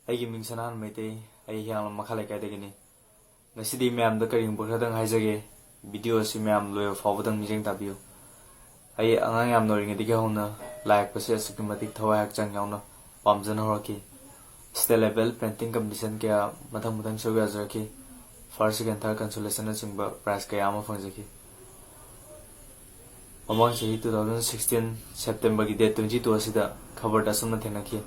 ꯑꯩꯒꯤ ꯃꯤꯡ ꯁꯅꯥꯍꯟ ꯃꯩꯇꯩ ꯑꯩ ꯍꯤꯌꯥꯡꯂꯝ ꯃꯈꯥ ꯂꯩꯀꯥꯏꯗꯒꯤꯅꯤ ꯉꯁꯤꯗꯤ ꯃꯌꯥꯝꯗ ꯀꯔꯤꯒꯨꯝꯕ ꯈꯔꯗꯪ ꯍꯥꯏꯖꯒꯦ ꯚꯤꯗꯤꯑꯣ ꯑꯁꯤ ꯃꯌꯥꯝ ꯂꯣꯏꯕ ꯐꯥꯎꯕꯗꯪ ꯃꯤꯠꯌꯦꯡ ꯇꯥꯕꯤꯌꯨ ꯑꯩ ꯑꯉꯥꯡ ꯌꯥꯝꯅ ꯑꯣꯏꯔꯤꯉꯩꯗꯒꯤ ꯍꯧꯅ ꯂꯥꯏ ꯌꯦꯛꯄꯁꯤ ꯑꯁꯨꯛꯀꯤ ꯃꯇꯤꯛ ꯊꯋꯥꯏ ꯍꯛꯆꯥꯡ ꯌꯥꯎꯅ ꯄꯥꯝꯖꯅ ꯍꯧꯔꯛꯈꯤ ꯁ꯭ꯇꯦꯠ ꯂꯦꯚꯦꯜ ꯄꯦꯟꯇꯤꯡ ꯀꯝꯄꯤꯇꯤꯁꯟ ꯀꯌꯥ ꯃꯊꯪ ꯁꯔꯨꯛ ꯌꯥꯖꯔꯛꯈꯤ ꯐꯥꯔꯁ ꯁꯦꯀꯦꯟ ꯊꯥꯔꯠ ꯀꯟꯁꯣꯂꯦꯁꯟꯅꯆꯤꯡꯕ ꯄ꯭ꯔꯥꯏꯖ ꯀꯌꯥ ꯑꯃ ꯐꯪꯖꯈꯤ ꯃꯃꯥꯡ ꯆꯍꯤ 2016 ꯁꯦꯞꯇꯦꯝꯕꯔꯒꯤ ꯗꯦꯠ 22 ꯑꯁꯤꯗ ꯈꯕꯔꯗ ꯑꯁꯨꯝꯅ ꯊꯦꯡꯅꯈꯤ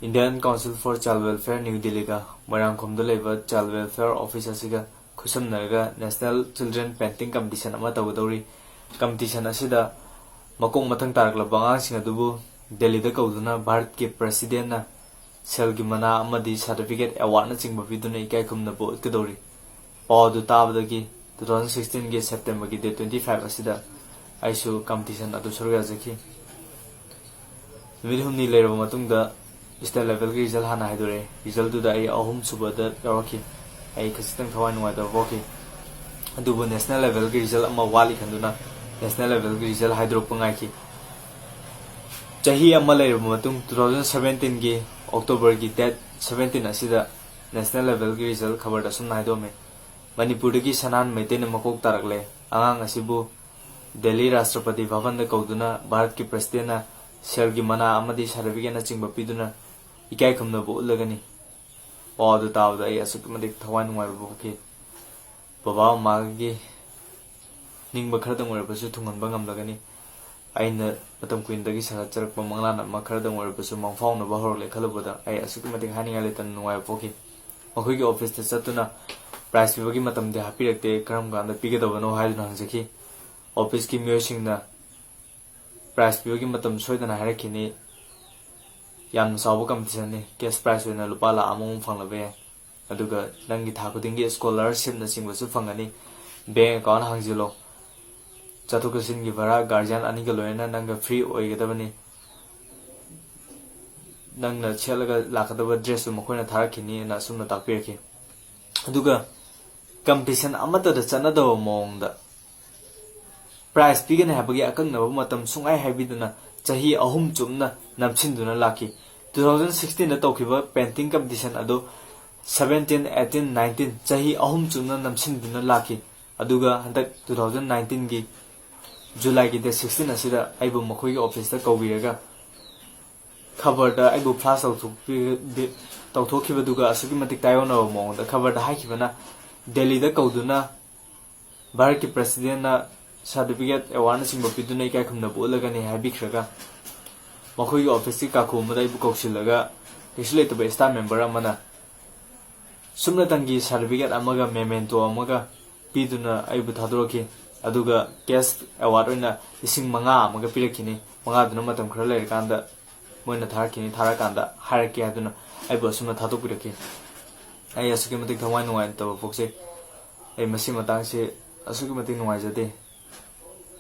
Indian Council for Child Welfare New Delhi ka Moirangkhomda leiba Child Welfare Office asiga khusamnaraga National Children Painting Competition ama tawdori competition asida makong mathang taraklaba angangsing adubu Delhi da kauduna Bharat ke President na sel gi mana amadi certificate award na chingba biduna ikai khumna bo kedori pawdu tabadagi 2016 ge September gi date 25 asida aisu competition adu surya jaki vidhumni leiraba matungda State level ki result hana haidore result du da ai ahum subada yawaki ai khasitang thawai nuai da boki adubu national level ki result ama wali khanduna national level ki result haidro pangai ki chahi ama lai matung 2017 ki October ki date 17 asida national level ki result khabar da sunna haidome Manipur ki Sanan Meitei na makok tarakle angang asibu Delhi Rashtrapati Bhavan da kauduna Bharat ki President na selgi mana amadi certificate na chingba piduna ikai khumna bo ulagani pawdu tabda ai asuk madik thawai nuai bo ki baba magi ningba khardang wer basu thungan bangam lagani aina matam queen dagi sa charak pa mangla na makhardang wer basu mangfaw na bahor le khalubada ai asuk madik haninga le tan nuai bo ki makhui ki office ta satuna prize bagi matam de happy rakte karam ganda pige da bano hai na hanjaki office ki miyosing na prize bagi matam soidana harakini yam sabu competition ni cash prize na lupa la among phanglabe aduga nangi tha khudingi scholarship na singba su phangani bank account hangjilo chathukasin gi bara guardian ani ga loina nanga free oigadabani nangna chelaga lakadaba dress su makoina tharakini na sumna takpirki aduga competition amata da chanada mongda prize pigana habagi akangna matam sungai habiduna chahi ahum chumna namchinduna laki 2016 da tawkiba painting competition ado 17 18 19 chahi ahum chumna namchinduna laki aduga handak 2019 gi July gi day 16 asida aibu makhoi gi office da kawbiraga khabar da aibu flash tawthokhiba duga asugi matik tayona mong da khabar da haikibana Delhi da kawduna Bharat ki President na certificate award na singba piduna ikai khumna bolagani habikhraga makhoi office ka khumada ibu koksilaga islate to staff member amana sumna tangi certificate amaga memento amaga piduna aibu thadroki aduga cash award oina ising manga amaga pirakini manga duna matam khara leir kanda moina tharakini tharakanda haraki aduna aibu sumna thadokpiraki ai asuki matik thawai nuai to fokse ai masi matang se asuki matik nuai jade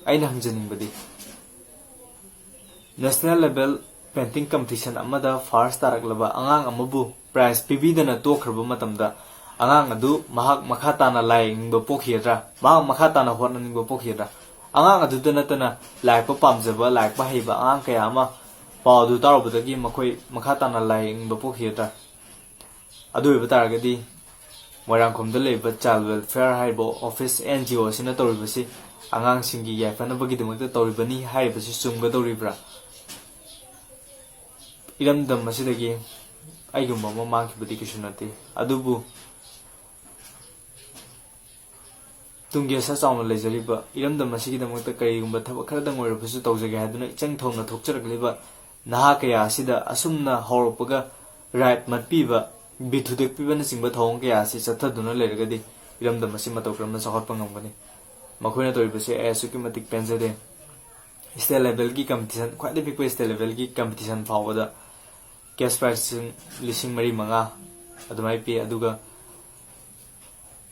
aina hangjaning badi national level painting competition amada first taraklaba angang amabu prize pibidana tokhraba matamda angang adu mahak makhatana laingba pokhiyadra mahak makhatana hotnaningba pokhiyadra angang adu danatana laikpa pamjaba laikpa heiba angang kaya ama pawdu tarobadagi makhoi makhatana laingba pokhiyadra adu ibataragadi Moirangkhomda leiba Child Welfare haibo office NGO sina toribasi angang singi yaifanabagi damakta toribani haibasi chumga doribra iramdam asidagi aigumba mamangkhibadi kishunati adubu tungi asa chauna leijariba iramdam asigi damakta karigumba thaba kharadang oirabasu tawjage haduna ichang thongna thokcharagliba naha kaya asida asumna horopaga right matpiba bithudek pibana singba thong kaya asi chathaduna leiragadi iramdam asi matokramna chakhatpa ngamgani makhoi toribase asuki matik penjade state level ki competition khwai de pikpa state level ki competition fawada cash prize lising mari manga adumai pe aduga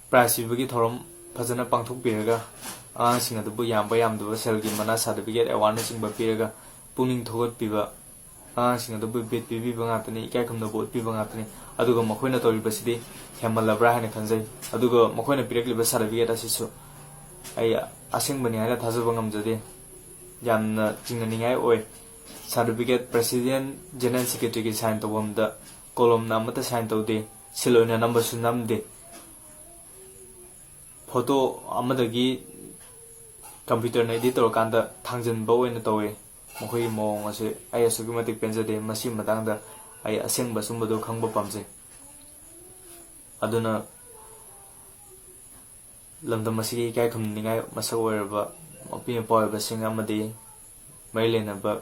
prize bagi thorom phajana pangthok piraga ang singa dubu yamba yamdu selgi mana certificate award na singba piraga puning thogot piba ang singa dubu bet pibi banga tani ikai khumna bot pi banga tani aduga makhoi na toribasidi hemalabra hana khanjai aduga makhoi na pirakliba certificate asisu ai asing bani haila thajaba ngamjade yamna jingna ningai oi certificate president general secretary की sign तौम column अमत sign तौदे सिलोना number नमदे photo computer ने edit तौर कांदा थांजनबा ओइना तौवे मखोई मोंग असे आई असुगी मतिक पेंजदे मसी मतांगदा आई असेंगबा सुंबदो खंगबा पामजे अदुना लमदम मसी काय खमनिंगाय मसक ओइरबा मपि मपॉयबा सिंग अमदे मैलेनबा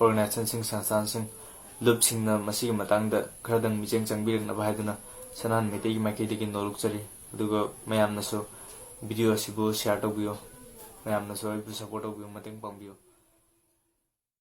ऑर्गेनाइजेशन सिंग संस्थान सिंग लुप सिंगना मसी मतांगदा खरदंग मिजेंग चंगबिरना बाहायदुना सनान मेतेगी माइकेदगी नोलुकचरी अदुगा मयामनसु वीडियो असिबु शेयर तौबियो मैम सपोर्ट तौबियो।